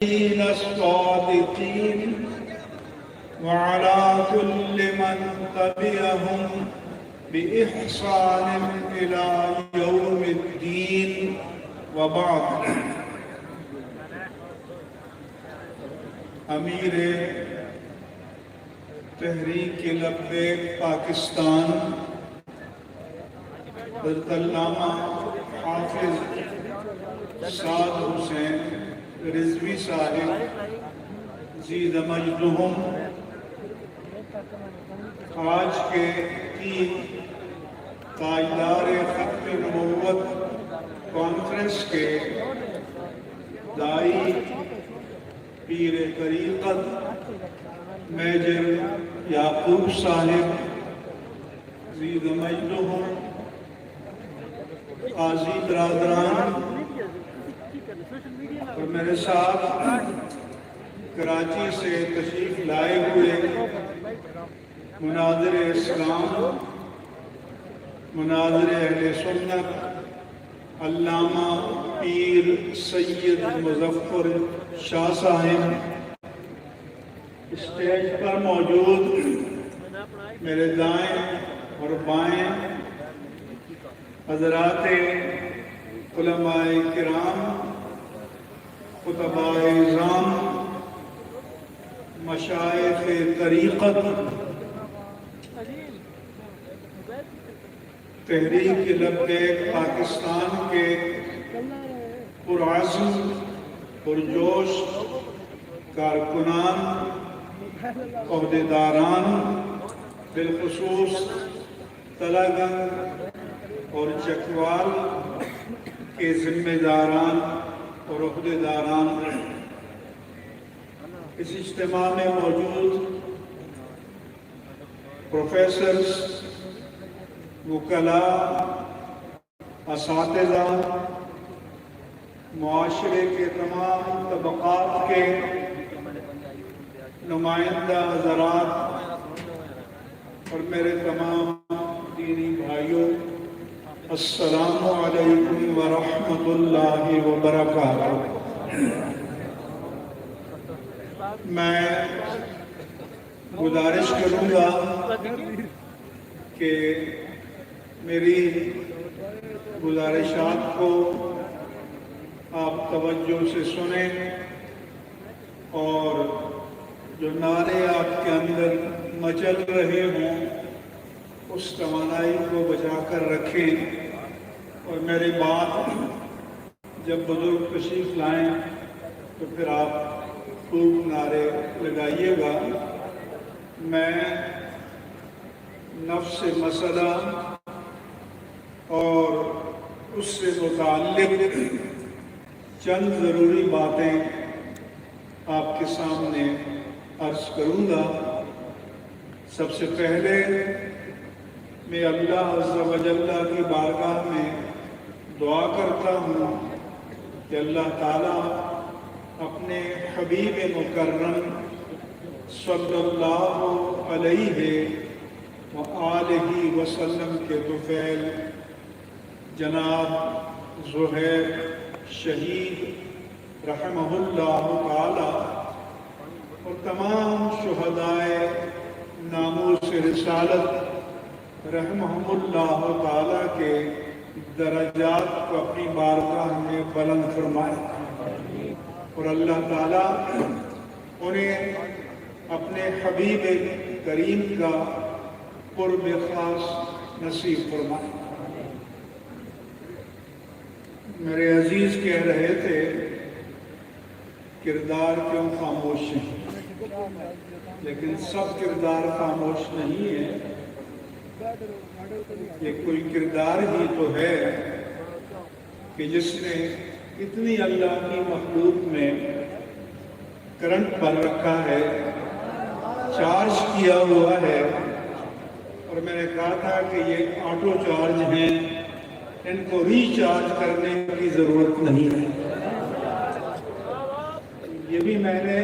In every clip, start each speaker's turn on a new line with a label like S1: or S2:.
S1: الصادقين وعلى كل من تبعهم بإحسان إلى يوم الدين وبعد. امیر تحریک لبیک پاکستان حضرت علامہ حافظ سعد حسین رضوی صاحب زید مجدہم آج کے تین تاجدار ختم نبوت کانفرنس کے دائی پیر طریقت میجر یعقوب صاحب زید مجدہم، قاضی برادران اور میرے ساتھ کراچی سے تشریف لائے ہوئے مناظر اسلام، مناظر اہل سنت علامہ پیر سید مظفر شاہ صاحب، اسٹیج پر موجود میرے دائیں اور بائیں حضرات علماء کرام، خطباء اعظام، مشائخ طریقت، تحریک لبیک پاکستان کے پرعزم پرجوش کارکنان، عہدیداران، بالخصوص تلاگنگ اور چکوال کے ذمہ داران اور عہدیداران، اس اجتماع میں موجود پروفیسرز، وکلاء، اساتذہ، معاشرے کے تمام طبقات کے نمائندہ حضرات اور میرے تمام دینی بھائیوں، السلام علیکم ورحمۃ اللہ وبرکاتہ۔ میں گزارش کروں گا کہ میری گزارشات کو آپ توجہ سے سنیں اور جو نعرے آپ کے اندر مچل رہے ہوں اس توانائی کو بچا کر رکھیں، اور میری بات جب بزرگ تشریف لائیں تو پھر آپ خوب نعرے لگائیے گا۔ میں نفس مسئلہ اور اس سے متعلق چند ضروری باتیں آپ کے سامنے عرض کروں گا۔ سب سے پہلے میں اللہ عز و جل کی بارگاہ میں دعا کرتا ہوں کہ اللہ تعالیٰ اپنے حبیب مکرم صلی اللہ علیہ وآلہ وسلم کے طفیل جناب زہیر شہید رحمہ اللہ تعالی اور تمام شہدائے ناموس رسالت رحمہم اللہ تعالی کے درجات کو اپنی بارگاہ میں بلند فرمائے، اور اللہ تعالیٰ انہیں اپنے حبیب کریم کا قرب خاص نصیب فرمائے۔ میرے عزیز کہہ رہے تھے کردار کیوں خاموش ہیں، لیکن سب کردار خاموش نہیں ہے۔ یہ کوئی کردار ہی تو ہے کہ جس نے اتنی اللہ کی مخلوق میں کرنٹ پر رکھا ہے، چارج کیا ہوا ہے، اور میں نے کہا تھا کہ یہ آٹو چارج ہیں، ان کو ریچارج کرنے کی ضرورت نہیں ہے۔ یہ بھی میں نے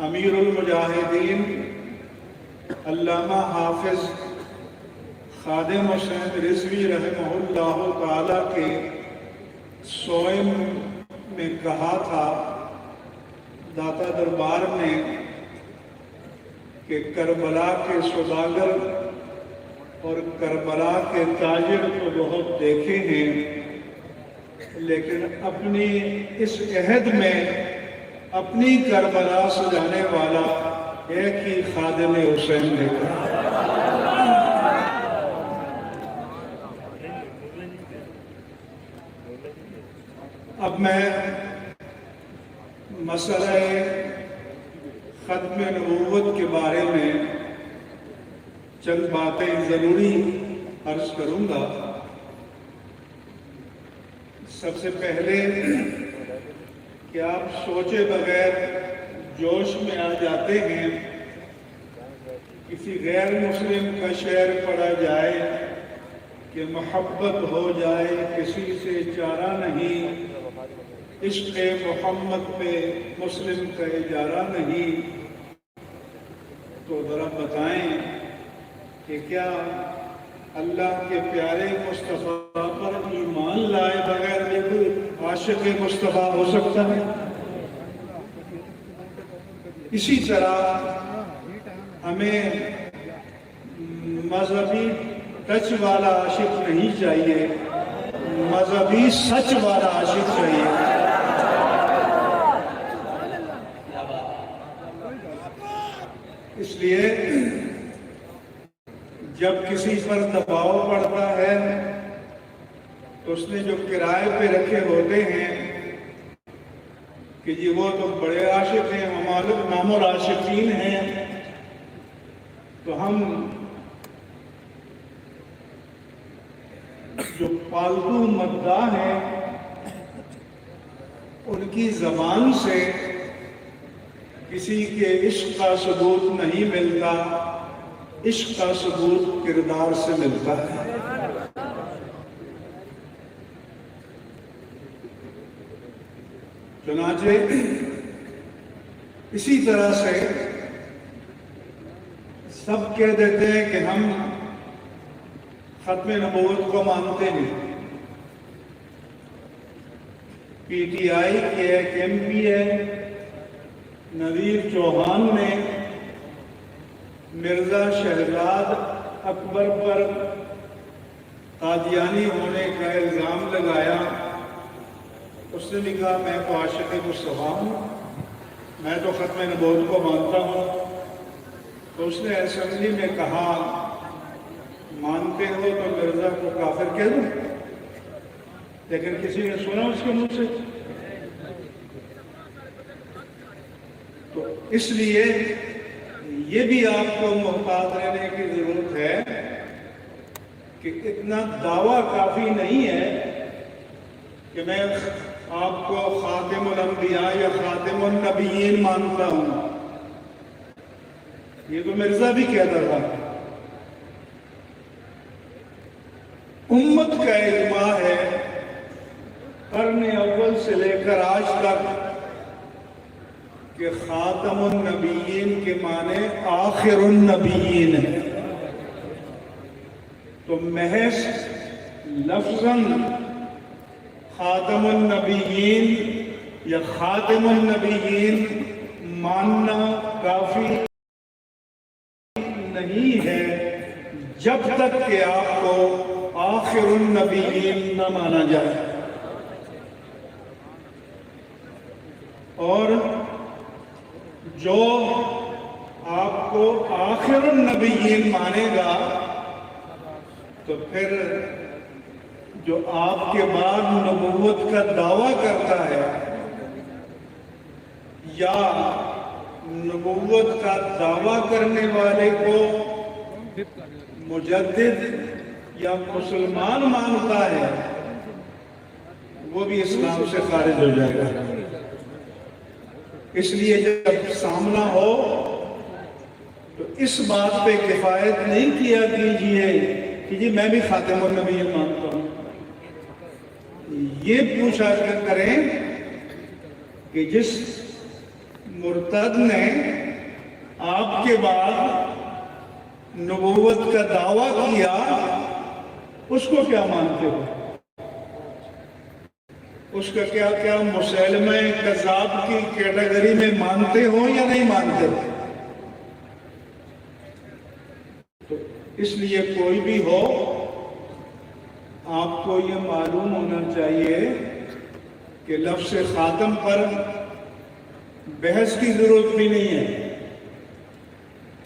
S1: امیر المجاہدین علامہ حافظ خادم حسین رضوی رحمہ اللہ تعالیٰ کے سوئم میں کہا تھا داتا دربار میں کہ کربلا کے سوداگر اور کربلا کے تاجر تو بہت دیکھے ہیں، لیکن اپنی اس عہد میں اپنی کربلا سجانے والا ایک ہی خادم حسین دیکھا۔ اب میں مسئلہ ختم نبوت کے بارے میں چند باتیں ضروری عرض کروں گا۔ سب سے پہلے کہ آپ سوچے بغیر جوش میں آ جاتے ہیں، کسی غیر مسلم کا شعر پڑھا جائے کہ محبت ہو جائے کسی سے چارہ نہیں، عشق محمد پہ مسلم کا اجارہ نہیں، تو ذرا بتائیں کہ کیا اللہ کے پیارے مصطفیٰ پر ایمان لائے بغیر بھی عاشق مصطفیٰ ہو سکتا ہے؟ اسی طرح ہمیں مذہبی ٹچ والا عاشق نہیں چاہیے، مذہبی سچ والا عاشق چاہیے۔ اس لیے جب کسی پر دباؤ پڑتا ہے تو اس نے جو کرائے پہ رکھے ہوتے ہیں کہ جی وہ تو بڑے عاشق ہیں، ہمارے نام العاشقین ہیں، تو ہم جو پالتو مداح ہیں ان کی زبان سے کسی کے عشق کا ثبوت نہیں ملتا، عشق کا ثبوت کردار سے ملتا ہے۔ چنانچہ اسی طرح سے سب کہہ دیتے ہیں کہ ہم ختم نبوت کو مانتے ہیں۔ پی ٹی آئی کے ایک ایم پی ہے نویر چوہان نے مرزا شہزاد اکبر پر قادیانی ہونے کا الزام لگایا۔ اس نے بھی کہا میں تو عاشق مصطفیٰ ہوں، میں تو ختم نبوت کو مانتا ہوں۔ تو اس نے اسمبلی میں کہا مانتے ہو تو مرزا کو کافر کہہ دوں، لیکن کسی نے سنا اس کے منہ سے؟ تو اس لیے یہ بھی آپ کو محتاط رہنے کی ضرورت ہے کہ اتنا دعویٰ کافی نہیں ہے کہ میں آپ کو خاتم الانبیاء یا خاتم النبیین مانتا ہوں۔ یہ تو مرزا بھی کہتا تھا۔ امت کا اجماع ہے قرن اول سے لے کر آج تک کہ خاتم النبیین کے معنی آخر النبیین ہے۔ تو محض لفظاً خاتم النبیین یا خاتم النبیین ماننا کافی نہیں ہے جب تک کہ آپ کو آخر النبیین نہ مانا جائے۔ اور جو آپ کو آخر النبیین مانے گا تو پھر جو آپ کے بعد نبوت کا دعویٰ کرتا ہے یا نبوت کا دعویٰ کرنے والے کو مجدد یا مسلمان مانتا ہے، وہ بھی اسلام سے خارج ہو جائے گا۔ اس لیے جب سامنا ہو تو اس بات پہ کفایت نہیں کیا کیجیے کہ جی میں بھی خاتم النبیین مانتا ہوں۔ یہ پوچھا کریں کہ جس مرتد نے آپ کے بعد نبوت کا دعویٰ کیا اس کو کیا مانتے ہو؟ اس کا کیا کیا مسلمہ کذاب کی کیٹیگری میں مانتے ہو یا نہیں مانتے؟ تو اس لیے کوئی بھی ہو، آپ کو یہ معلوم ہونا چاہیے کہ لفظ خاتم پر بحث کی ضرورت بھی نہیں ہے۔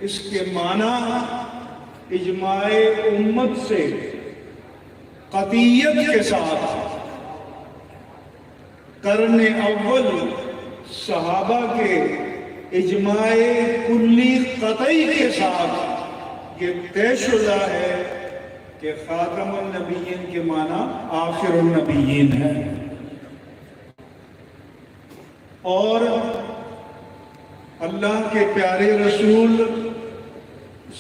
S1: اس کے معنی اجماع امت سے قطعیت کے ساتھ قرن اول صحابہ کے اجماع کلی قطعی کے ساتھ یہ طے شدہ ہے کہ خاتم النبیین کے معنی آخر النبیین ہے۔ اور اللہ کے پیارے رسول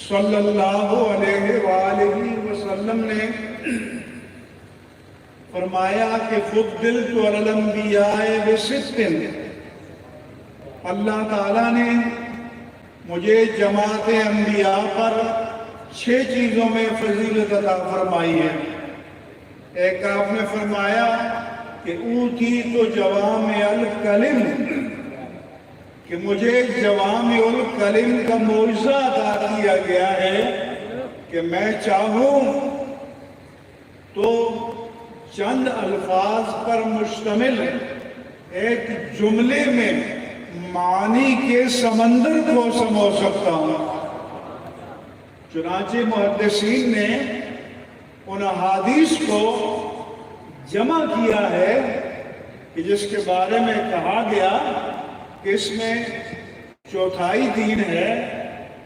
S1: صلی اللہ علیہ وآلہ وسلم نے فرمایا کہ فضلت علی الانبیاء بست، اللہ تعالیٰ نے مجھے جماعت انبیاء پر 6 چیزوں میں فضیلت عطا فرمائی ہے۔ ایک آپ نے فرمایا کہ اوتی تو جوامع الکلم، کہ مجھے جوامع الکلم کا معجزہ عطا کیا گیا ہے کہ میں چاہوں تو چند الفاظ پر مشتمل ایک جملے میں معانی کے سمندر کو سمو سکتا ہوں۔ چنانچہ محدثین نے ان احادیث کو جمع کیا ہے کہ جس کے بارے میں کہا گیا کہ اس میں چوتھائی دین ہے،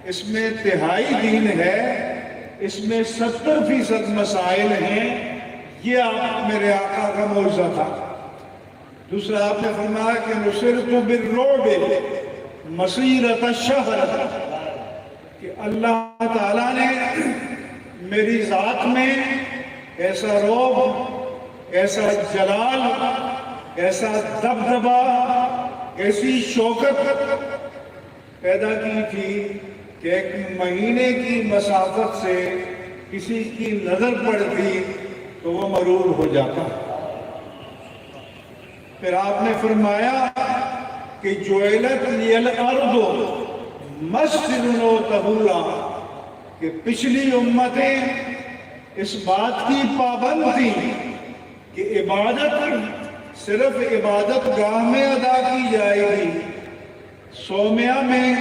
S1: اس میں تہائی دین ہے، اس میں 70% مسائل ہیں۔ یہ آپ میرے آقا کا معجزہ تھا۔ دوسرا آپ نے فرمایا کہ نصرت بالرعب مسیرۃ الشہر، کہ اللہ تعالیٰ نے میری ذات میں ایسا رعب، ایسا جلال، ایسا دبدبا، ایسی شوکت پیدا کی تھی کہ ایک مہینے کی مسافت سے کسی کی نظر پڑتی تو وہ مرور ہو جاتا۔ پھر آپ نے فرمایا کہ جعلت لی الارض مسجدا وطہورا، کہ پچھلی امتیں اس بات کی پابند تھیں کہ عبادت صرف عبادت گاہ میں ادا کی جائے گی، صومعہ میں،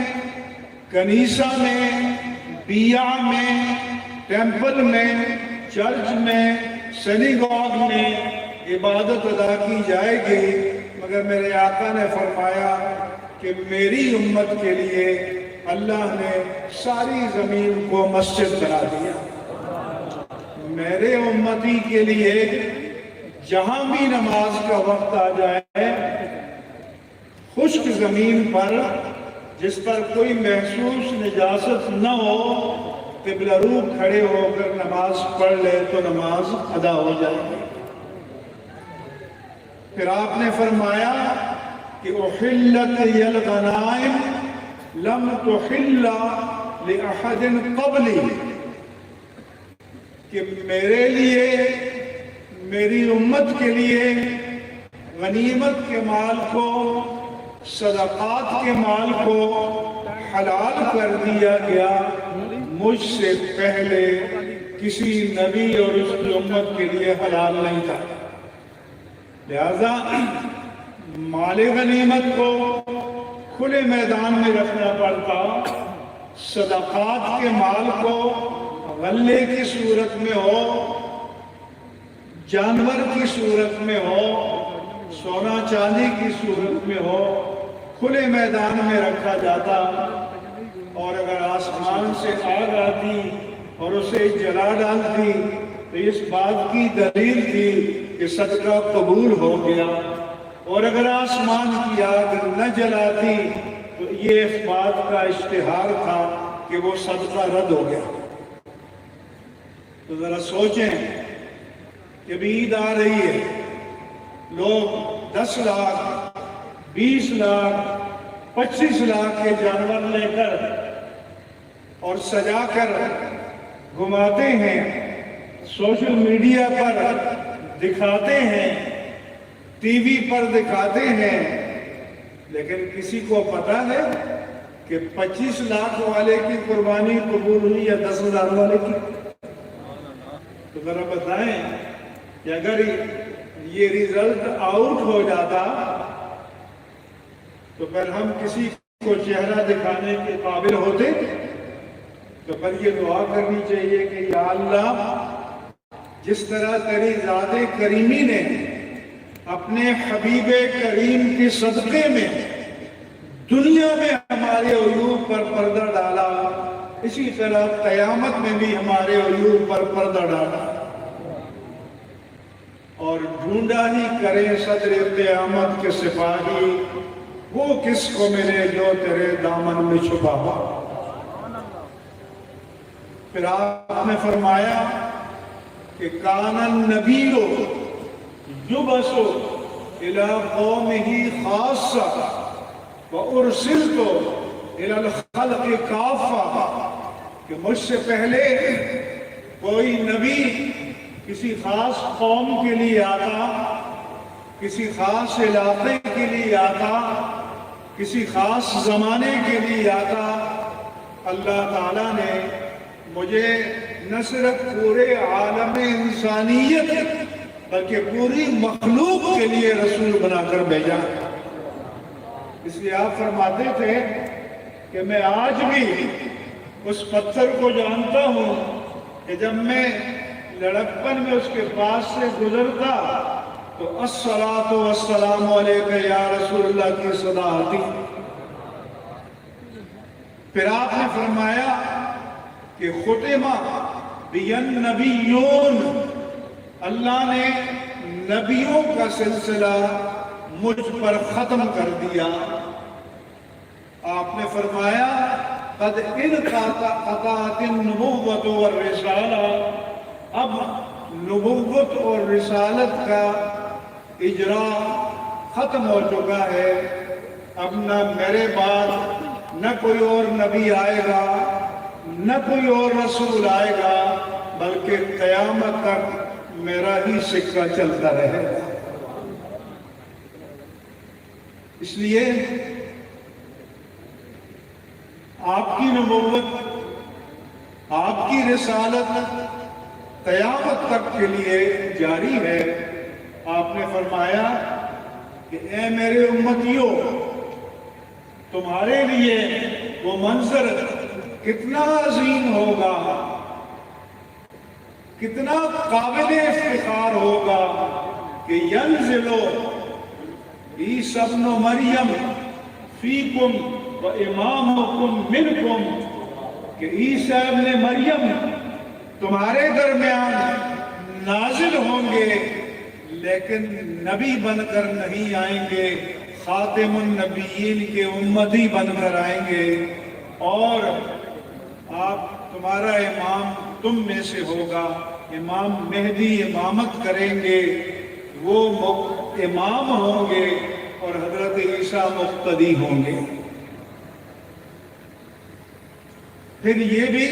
S1: کنیسہ میں، بیع میں، ٹیمپل میں، چرچ میں، سینیگاگ میں عبادت ادا کی جائے گی، مگر میرے آقا نے فرمایا کہ میری امت کے لیے اللہ نے ساری زمین کو مسجد بنا دیا۔ میرے امتی کے لیے جہاں بھی نماز کا وقت آ جائے، خشک زمین پر جس پر کوئی محسوس نجاست نہ ہو، قبلہ رو کھڑے ہو کر نماز پڑھ لے تو نماز ادا ہو جائے گی۔ پھر آپ نے فرمایا کہ احلت لی الغنائم لم تحل لأحد قبلی، کہ میرے لیے، میری امت کے لیے غنیمت کے مال کو، صدقات کے مال کو حلال کر دیا گیا، مجھ سے پہلے کسی نبی اور اس کی امت کے لیے حلال نہیں تھا۔ لہذا مال غنیمت کو کھلے میدان میں رکھنا پڑتا، صدقات کے مال کو غلے کی صورت میں ہو، جانور کی صورت میں ہو، سونا چاندی کی صورت میں ہو، کھلے میدان میں رکھا جاتا، اور اگر آسمان سے آگ آتی اور اسے جلا ڈالتی تو اس بات کی دلیل تھی کہ صدقہ قبول ہو گیا، اور اگر آسمان کی آگ نہ جلاتی تو یہ اس بات کا اشتہار تھا کہ وہ صدقہ رد ہو گیا۔ تو ذرا سوچیں کہ عید آ رہی ہے، لوگ 10 لاکھ 20 لاکھ 25 لاکھ کے جانور لے کر اور سجا کر گھماتے ہیں، سوشل میڈیا پر دکھاتے ہیں، ٹی وی پر دکھاتے ہیں، لیکن کسی کو پتا ہے کہ 25 لاکھ والے کی قربانی قبول ہوئی یا 10,000 والے کی؟ تو ذرا بتائیں کہ اگر یہ ریزلٹ آؤٹ ہو جاتا تو پھر ہم کسی کو چہرہ دکھانے کے قابل ہوتے؟ تو پھر یہ دعا کرنی چاہیے کہ یا اللہ، جس طرح تیری ذات کریمی نے اپنے حبیب کریم کے صدقے میں دنیا میں ہمارے عیوب پر پردہ ڈالا، اسی طرح قیامت میں بھی ہمارے عیوب پر پردہ ڈالا، اور ڈھونڈا ہی کریں صدر قیامت کے سپاہی، وہ کس کو ملے جو تیرے دامن میں چھپا ہوا۔ پھر آپ نے فرمایا کہ کان النبی یبعث الی قومہ خاصہ وارسلت الی الخلق کافہ، کہ مجھ سے پہلے کوئی نبی کسی خاص قوم کے لیے آتا، کسی خاص علاقے کے لیے آتا، کسی خاص زمانے کے لیے آتا۔ اللہ تعالیٰ نے مجھے نہ صرف پورے عالم انسانیت بلکہ پوری مخلوق کے لیے رسول بنا کر بھیجا۔ اس لیے آپ فرماتے تھے کہ میں آج بھی اس پتھر کو جانتا ہوں کہ جب میں لڑکپن میں اس کے پاس سے گزرتا تو الصلاۃ والسلام علیک یا رسول اللہ کی صدا آتی۔ پھر آپ نے فرمایا کہ ختمہ بی النبیون، اللہ نے نبیوں کا سلسلہ مجھ پر ختم کر دیا۔ آپ نے فرمایا قد انقطعت النبوۃ والرسالہ، اب نبوت اور رسالت کا اجرا ختم ہو چکا ہے، اب نہ میرے بعد نہ کوئی اور نبی آئے گا، نہ کوئی اور رسول آئے گا، بلکہ قیامت تک میرا ہی سکہ چلتا رہے گا۔ اس لیے آپ کی نبوت، آپ کی رسالت قیامت تک کے لیے جاری ہے۔ آپ نے فرمایا کہ اے میرے امتیوں، تمہارے لیے وہ منظر کتنا عظیم ہوگا، کتنا قابل افتخار ہوگا کہ ینزل عیسی ابن مریم فیکم و امامکم منکم، کہ عیسی ابن مریم تمہارے درمیان نازل ہوں گے، لیکن نبی بن کر نہیں آئیں گے، خاتم النبیین کے امتی بن کر آئیں گے، اور تمہارا امام تم میں سے ہوگا، امام مہدی امامت کریں گے، وہ امام ہوں گے اور حضرت عیسیٰ مقتدی ہوں گے۔ پھر یہ بھی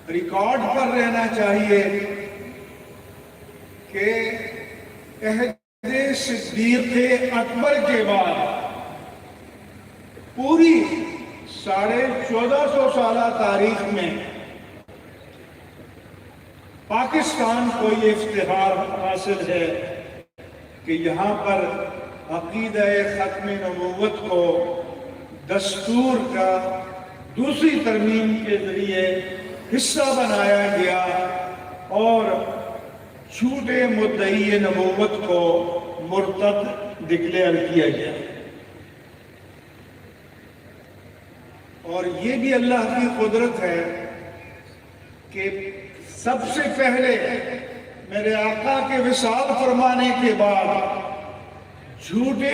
S1: ریکارڈ پر رہنا چاہیے کہ عہد صدیق اکبر کے بعد پوری 1450 سالہ تاریخ میں پاکستان کو یہ افتخار حاصل ہے کہ یہاں پر عقیدہ ختم نبوت کو دستور کا دوسری ترمیم کے ذریعے حصہ بنایا گیا اور جھوٹے مدعی نبوت کو مرتد ڈکلیئر کیا گیا۔ اور یہ بھی اللہ کی قدرت ہے کہ سب سے پہلے میرے آقا کے وصال فرمانے کے بعد جھوٹے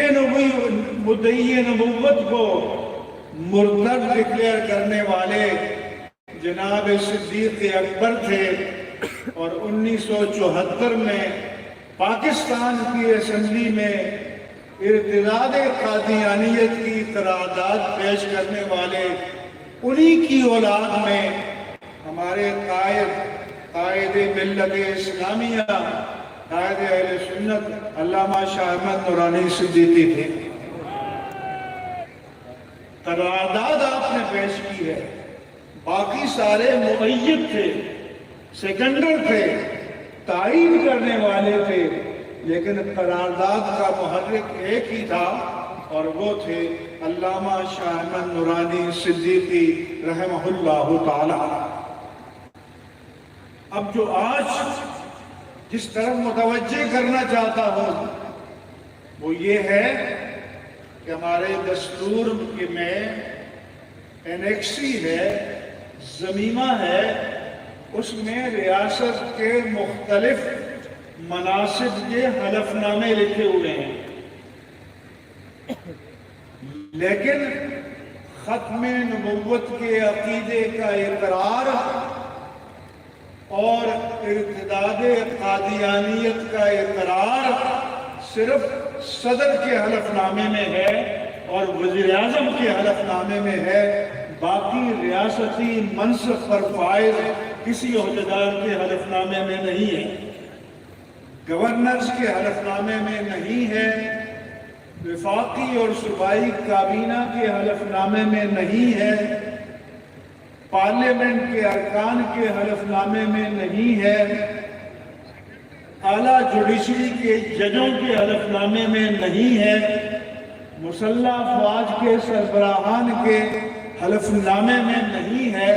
S1: مدعی نبوت کو مرتد ڈکلیئر کرنے والے جناب صدیق اکبر تھے، اور 1974 میں پاکستان کی اسمبلی میں ارتداد قادیانیت کی قرارداد پیش کرنے والے انہی کی اولاد میں ہمارے قائد ملت اسلامیہ قائد اہل سنت علامہ شاہ احمد نورانی صدیقی تھے۔ قرارداد آپ نے پیش کی ہے، باقی سارے مؤید تھے، سیکنڈر تھے، تعین کرنے والے تھے، لیکن قرارداد کا محرک ایک ہی تھا اور وہ تھے علامہ شاہ احمد نورانی صدیقی رحمہ اللہ تعالی۔ اب جو آج جس طرف متوجہ کرنا چاہتا ہوں وہ یہ ہے کہ ہمارے دستور میں انیکسی ہے، ضمیمہ ہے، اس میں ریاست کے مختلف مناصب کے حلف نامے لکھے ہوئے ہیں، لیکن ختم نبوت کے عقیدے کا اقرار اور ارتداد قادیانیت کا اقرار صرف صدر کے حلف نامے میں ہے اور وزیر اعظم کے حلف نامے میں ہے، باقی ریاستی منصب پر فائز کسی عہدیدار کے حلف نامے میں نہیں ہے، گورنرز کے حلف نامے میں نہیں ہے، وفاقی اور صوبائی کابینہ کے حلف نامے میں نہیں ہے، پارلیمنٹ کے ارکان کے حلف نامے میں نہیں ہے، اعلیٰ جوڈیشری کے ججوں کے حلف نامے میں نہیں ہے، مسلح افواج کے سربراہان کے حلف نامے میں نہیں ہے،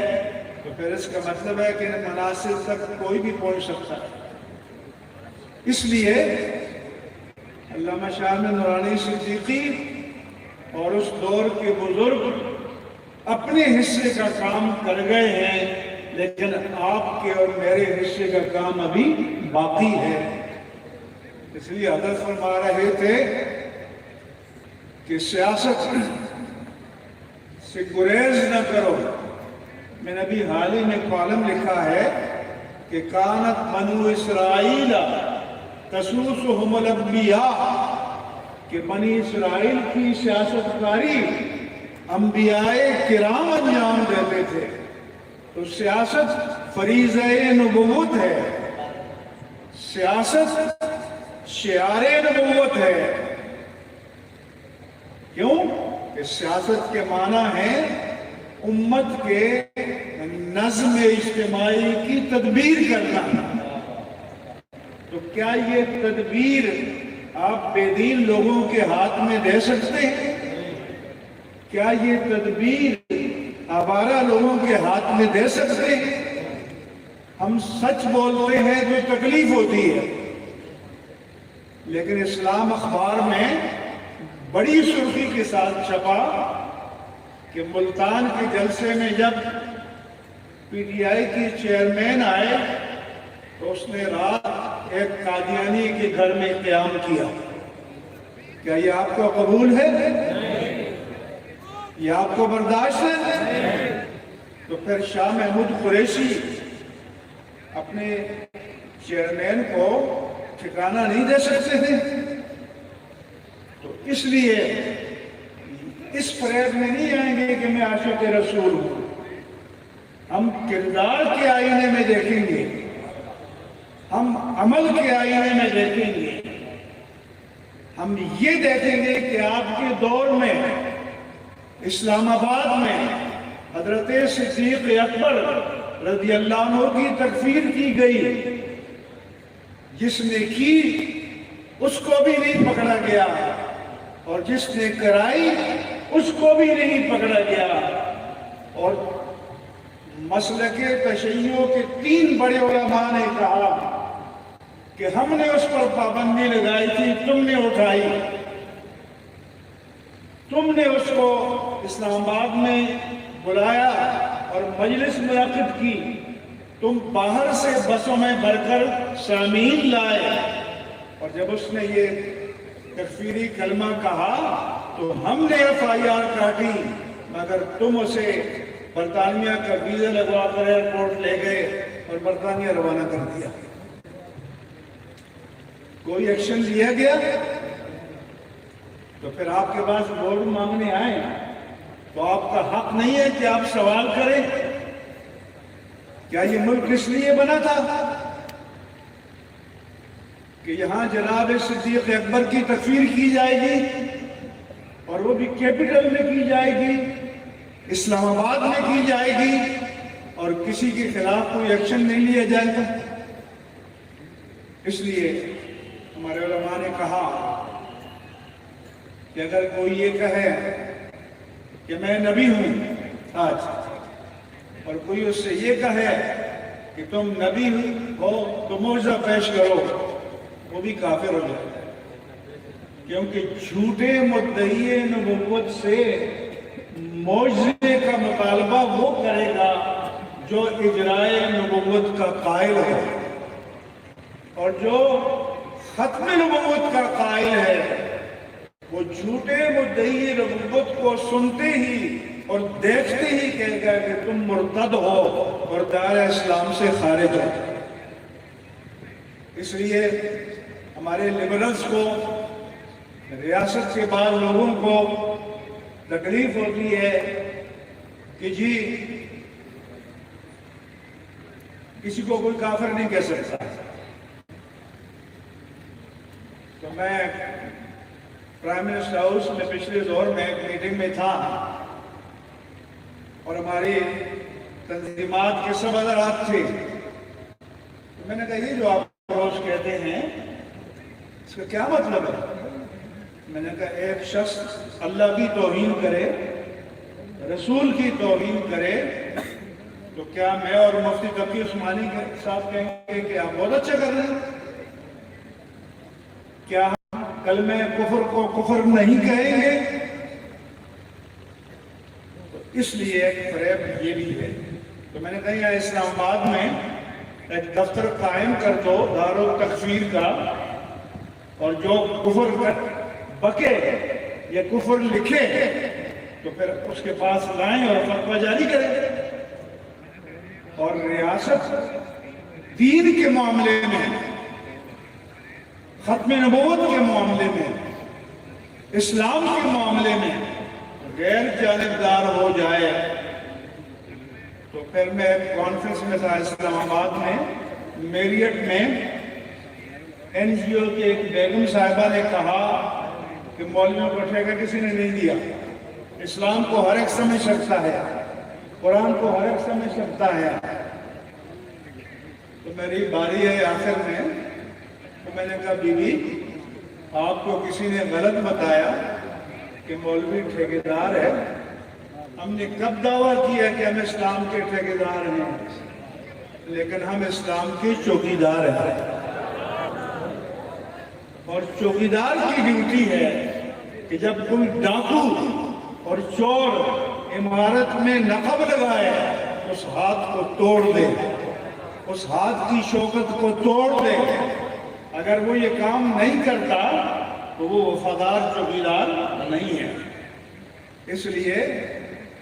S1: تو پھر اس کا مطلب ہے کہ ان مناصب تک کوئی بھی پہنچ سکتا ہے۔ اس لیے علامہ شاہ احمد نورانی صدیقی اور اس دور کے بزرگ اپنے حصے کا کام کر گئے ہیں، لیکن آپ کے اور میرے حصے کا کام ابھی باقی ہے۔ اس لیے حضرت فرما رہے تھے کہ سیاست سے گریز نہ کرو۔ میں نے ابھی حال ہی میں کالم لکھا ہے کہ کانت بنو اسرائیل تسوسہم الانبیاء، کہ بنی اسرائیل کی سیاست کاری انبیاء کرام انجام دیتے تھے، تو سیاست فریضہ نبوت ہے، سیاست شعار نبوت ہے۔ کیوں؟ کہ سیاست کے معنی ہے امت کے نظم اجتماعی کی تدبیر کرنا۔ تو کیا یہ تدبیر آپ بے دین لوگوں کے ہاتھ میں دے سکتے ہیں؟ کیا یہ تدبیر آوارہ لوگوں کے ہاتھ میں دے سکتے ہیں؟ ہم سچ بولتے ہیں جو تکلیف ہوتی ہے، لیکن اسلام اخبار میں بڑی سرخی کے ساتھ چھپا کہ ملتان کے جلسے میں جب پی ٹی آئی کی چیئرمین آئے تو اس نے رات ایک قادیانی کے گھر میں قیام کیا۔ کیا یہ آپ کو قبول ہے؟ یہ آپ کو برداشت ہے؟ تو پھر شاہ محمود قریشی اپنے چیئرمین کو ٹھکانہ نہیں دے سکتے تھے؟ تو اس لیے اس فریب میں نہیں آئیں گے کہ میں عاشق رسول ہوں۔ ہم کردار کے آئینے میں دیکھیں گے، ہم عمل کے آئینے میں دیکھیں گے، ہم یہ دیکھیں گے کہ آپ کے دور میں اسلام آباد میں حضرت صدیق اکبر رضی اللہ عنہ کی تکفیر کی گئی، جس نے کی اس کو بھی نہیں پکڑا گیا اور جس نے کرائی اس کو بھی نہیں پکڑا گیا، اور مسلک تشیع کے 3 بڑے علماء نے کہا کہ ہم نے اس پر پابندی لگائی تھی، تم نے اٹھائی، تم نے اس کو اسلام آباد میں بلایا اور مجلس منعقد کی، تم باہر سے بسوں میں بھر کر سامعین لائے، اور جب اس نے یہ تکفیری کلمہ کہا تو ہم نے FIR کاٹی، مگر تم اسے برطانیہ کا ویزا لگوا کر ایئرپورٹ لے گئے اور برطانیہ روانہ کر دیا۔ کوئی ایکشن لیا گیا؟ تو پھر آپ کے پاس ووٹ مانگنے آئے تو آپ کا حق نہیں ہے کہ آپ سوال کریں کیا یہ ملک اس لیے بنا تھا؟ کہ یہاں جناب صدیق اکبر کی تکفیر کی جائے گی اور وہ بھی کیپٹل میں کی جائے گی، اسلام آباد میں کی جائے گی، اور کسی کے خلاف کوئی ایکشن نہیں لیا جائے گا۔ اس لیے ہمارے علماء نے کہا کہ اگر کوئی یہ کہے کہ میں نبی ہوں آج، اور کوئی اس سے یہ کہے کہ تم نبی ہو تو معجزہ پیش کرو، وہ بھی کافر ہو جائے گا، کیونکہ جھوٹے مدعی نبوت سے معجزے کا مطالبہ وہ کرے گا جو اجرائے نبوت کا قائل ہے، اور جو ختم نبوت کا قائل ہے وہ جھوٹے مدعی نبوت کو سنتے ہی اور دیکھتے ہی کہے گا کہ تم مرتد ہو اور دائرہ اسلام سے خارج ہو۔ اس لیے ہمارے لبرلز کو، ریاست کے بعض لوگوں کو تکلیف ہوتی ہے کہ جی کسی کو کوئی کافر نہیں کہہ سکتا۔ تو میں پرائم منسٹر ہاؤس میں پچھلے دور میں ایک میٹنگ میں تھا، اور ہماری تنظیمات کے سب حضرات تھے، تو میں نے کہا یہ جو آپ روز کہتے ہیں اس کا کیا مطلب ہے؟ میں نے کہا ایک شخص اللہ کی توہین کرے، رسول کی توہین کرے، تو کیا میں اور مفتی تقی عثمانی کے ساتھ کہیں گے کہ آپ بہت اچھا کر رہے ہیں؟ کیا ہم کلمہ کفر کو کفر نہیں کہیں گے؟ تو اس لیے ایک فریب یہ بھی ہے۔ تو میں نے کہا یہاں اسلام آباد میں ایک دفتر قائم کر دو دارالتکفیر کا، اور جو کفر بکے یا کفر لکھے تو پھر اس کے پاس لائیں اور فتویٰ جاری کریں۔ اور ریاست دین کے معاملے میں، ختم نبوت کے معاملے میں، اسلام کے معاملے میں غیر جانبدار ہو جائے تو پھر میں کانفرنس میں تھا اسلام آباد میں، میریٹ میں، این جی او کے ایک بیگم صاحبہ نے کہا کہ مولویوں کو ٹھیکہ کسی نے نہیں دیا، اسلام کو ہر ایک سمجھ سکتا ہے، قرآن کو ہر ایک سمجھ سکتا ہے۔ تو میری باری ہے آخر میں، تو میں نے کہا بی بی آپ کو کسی نے غلط بتایا کہ مولوی ٹھیکیدار ہے، ہم نے کب دعویٰ کیا کہ ہم اسلام کے ٹھیکیدار ہیں؟ لیکن ہم اسلام کے چوکیدار ہیں، اور چوکیدار کی ڈیوٹی ہے کہ جب کوئی ڈاکو اور چور عمارت میں نقب لگائے اس ہاتھ کو توڑ دے، اس ہاتھ کی شوکت کو توڑ دے۔ اگر وہ یہ کام نہیں کرتا تو وہ وفادار چوکیدار نہیں ہے۔ اس لیے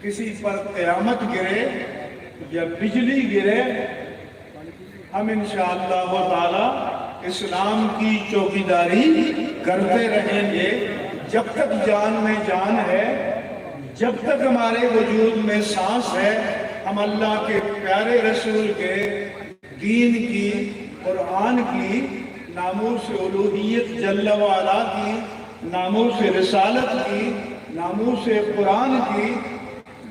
S1: کسی پر قیامت گرے یا بجلی گرے، ہم انشاءاللہ تعالی اسلام کی چوکیداری کرتے رہیں گے جب تک جان میں جان ہے، جب تک ہمارے وجود میں سانس ہے۔ ہم اللہ کے پیارے رسول کے دین کی، قرآن کی، ناموس الوہیت جل وعلا کی، ناموس رسالت کی، ناموس قرآن کی،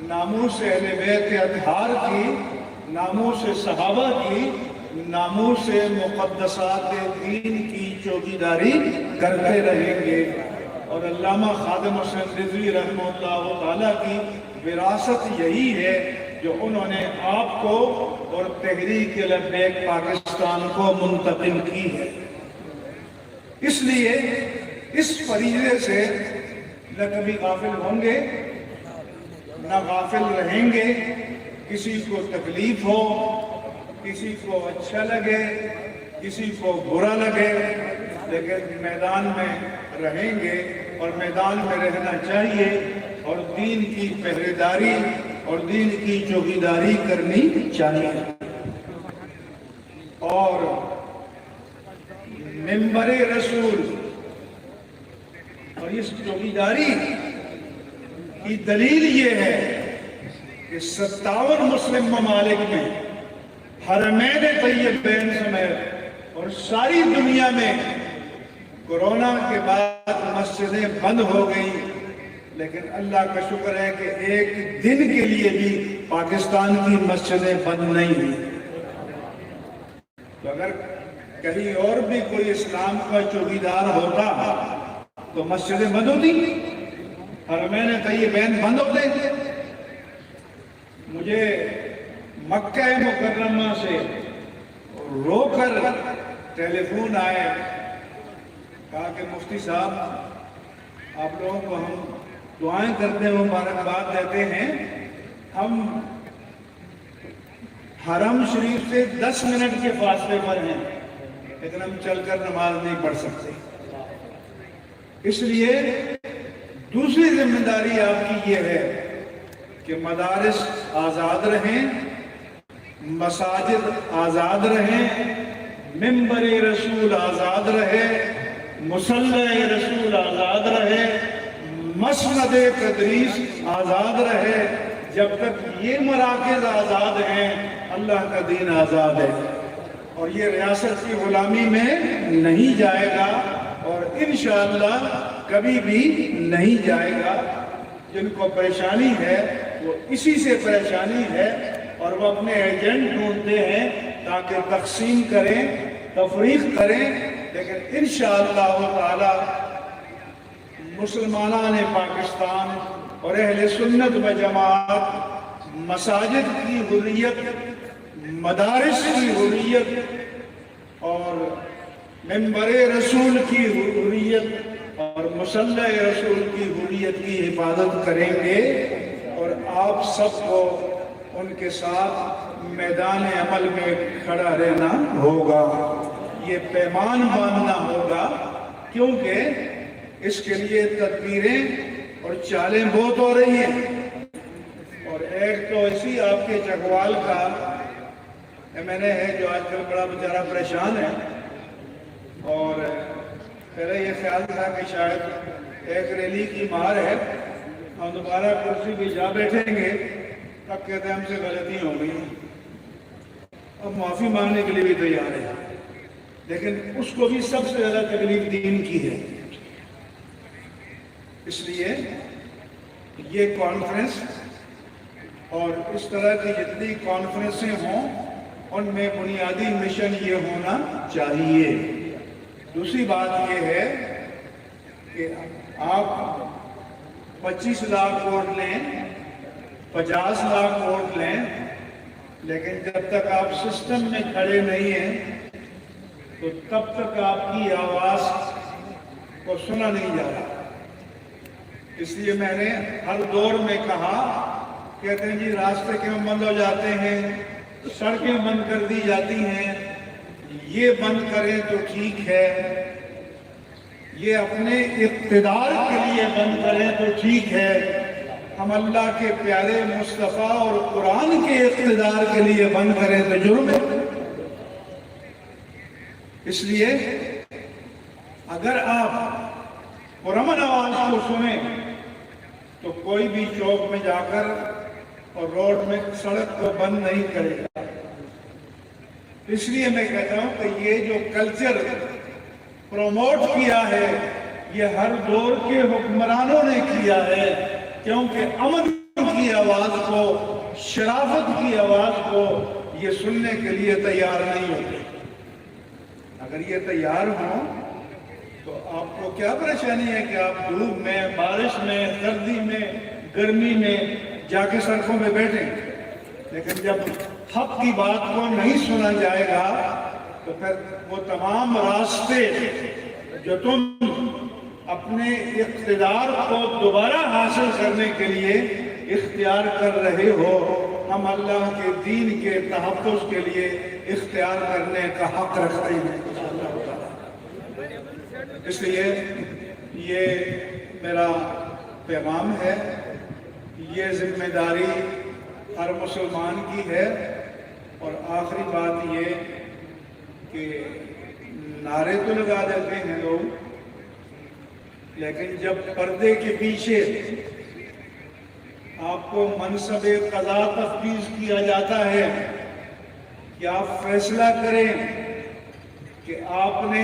S1: ناموس اہل بیت اطہار کی، ناموس صحابہ کی، ناموس مقدسات دین کی چوکیداری کرتے رہیں گے۔ اور علامہ خادم حسین رضوی رحمہ اللہ تعالیٰ کی وراثت یہی ہے جو انہوں نے آپ کو اور تحریک لبیک پاکستان کو منتقل کی ہے۔ اس لیے اس فریضے سے نہ کبھی غافل ہوں گے نہ غافل رہیں گے۔ کسی کو تکلیف ہو، کسی کو اچھا لگے، کسی کو برا لگے، لیکن میدان میں رہیں گے اور میدان میں رہنا چاہیے، اور دین کی پہریداری اور دین کی چوکیداری کرنی چاہیے۔ اور ممبر رسول اور اس چوکیداری کی دلیل یہ ہے کہ 57 مسلم ممالک میں حرمین طیبین سمیت اور ساری دنیا میں کورونا کے بعد مسجدیں بند ہو گئیں، لیکن اللہ کا شکر ہے کہ ایک دن کے لیے بھی پاکستان کی مسجدیں بند نہیں ہوئی۔ تو اگر کہیں اور بھی کوئی اسلام کا چوکیدار ہوتا تو مسجدیں بند ہوتی، حرمین طیبین بند ہوتے۔ مجھے مکہ مکرمہ سے رو کر ٹیلی فون آئے، کہا کہ مفتی صاحب آپ لوگوں کو ہم دعائیں کرتے ہیں، مبارکباد دیتے ہیں، ہم حرم شریف سے 10 منٹ کے فاصلے پر ہیں لیکن ہم چل کر نماز نہیں پڑھ سکتے۔ اس لیے دوسری ذمہ داری آپ کی یہ ہے کہ مدارس آزاد رہیں، مساجد آزاد رہیں، منبر رسول آزاد رہے، مصلی رسول آزاد رہے، مسند تدریس آزاد رہے۔ جب تک یہ مراکز آزاد ہیں اللہ کا دین آزاد ہے، اور یہ ریاست کی غلامی میں نہیں جائے گا اور انشاءاللہ کبھی بھی نہیں جائے گا۔ جن کو پریشانی ہے وہ اسی سے پریشانی ہے اور وہ اپنے ایجنٹ ڈھونڈتے ہیں تاکہ تقسیم کریں، تفریق کریں، لیکن انشاءاللہ تعالی مسلمانان پاکستان اور اہل سنت و جماعت مساجد کی حریت، مدارس کی حریت اور منبر رسول کی حریت اور مصلی رسول کی حریت کی حفاظت کریں گے، اور آپ سب کو ان کے ساتھ میدان عمل میں کھڑا رہنا ہوگا، یہ پیمان باندھنا ہوگا، کیونکہ اس کے لیے تدبیریں اور چالیں بہت ہو رہی ہیں۔ اور ایک تو اسی آپ کے چکوال کا ایم این اے ہے جو آج کل بڑا بیچارہ پریشان ہے، اور پہلے یہ خیال تھا کہ شاید ایک ریلی کی مار ہے، ہم دوبارہ کرسی پہ جا بیٹھیں گے، تب کہتے ہیں ہم سے غلطی ہو گئی، اب معافی مانگنے کے لیے بھی تیار ہے، لیکن اس کو بھی سب سے زیادہ تکلیف دین کی ہے۔ اس لیے یہ کانفرنس اور اس طرح کی جتنی کانفرنسیں ہوں ان میں بنیادی مشن یہ ہونا چاہیے۔ دوسری بات یہ ہے کہ آپ 25 لاکھ ووٹ لیں، 50 لاکھ ووٹ لیں، لیکن جب تک آپ سسٹم میں کھڑے نہیں ہیں تو تب تک آپ کی آواز کو سنا نہیں جا رہا۔ اس لیے میں نے ہر دور میں کہا، کہتے ہیں جی راستے کیوں بند ہو جاتے ہیں، سڑکیں بند کر دی جاتی ہیں، یہ بند کریں تو ٹھیک ہے، یہ اپنے اقتدار کے لیے بند کریں تو ٹھیک ہے، ہم اللہ کے پیارے مصطفیٰ اور قرآن کے اقتدار کے لیے بند کریں تو جرم ہے۔ اس لیے اگر آپ پرامن آواز کو سنیں تو کوئی بھی چوک میں جا کر اور روڈ میں سڑک کو بند نہیں کرے گا۔ اس لیے میں کہتا ہوں کہ یہ جو کلچر پروموٹ کیا ہے یہ ہر دور کے حکمرانوں نے کیا ہے، کیونکہ امن کی آواز کو، شرافت کی آواز کو یہ سننے کے لیے تیار نہیں ہوتے۔ اگر یہ تیار ہوں تو آپ کو کیا پریشانی ہے کہ آپ دھوپ میں، بارش میں، سردی میں، گرمی میں جا کے سڑکوں پہ بیٹھیں، لیکن جب حق کی بات کو نہیں سنا جائے گا تو پھر وہ تمام راستے جو تم اپنے اقتدار کو دوبارہ حاصل کرنے کے لیے اختیار کر رہے ہو، ہم اللہ کے دین کے تحفظ کے لیے اختیار کرنے کا حق رکھتے ہیں۔ اس لیے یہ میرا پیغام ہے، یہ ذمہ داری ہر مسلمان کی ہے۔ اور آخری بات یہ کہ نعرے تو لگا دیتے ہیں لوگ، لیکن جب پردے کے پیچھے آپ کو منصب قضا تفویض کیا جاتا ہے کہ آپ فیصلہ کریں کہ آپ نے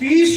S1: 30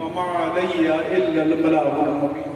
S1: وما علی الا البلاغ المبین.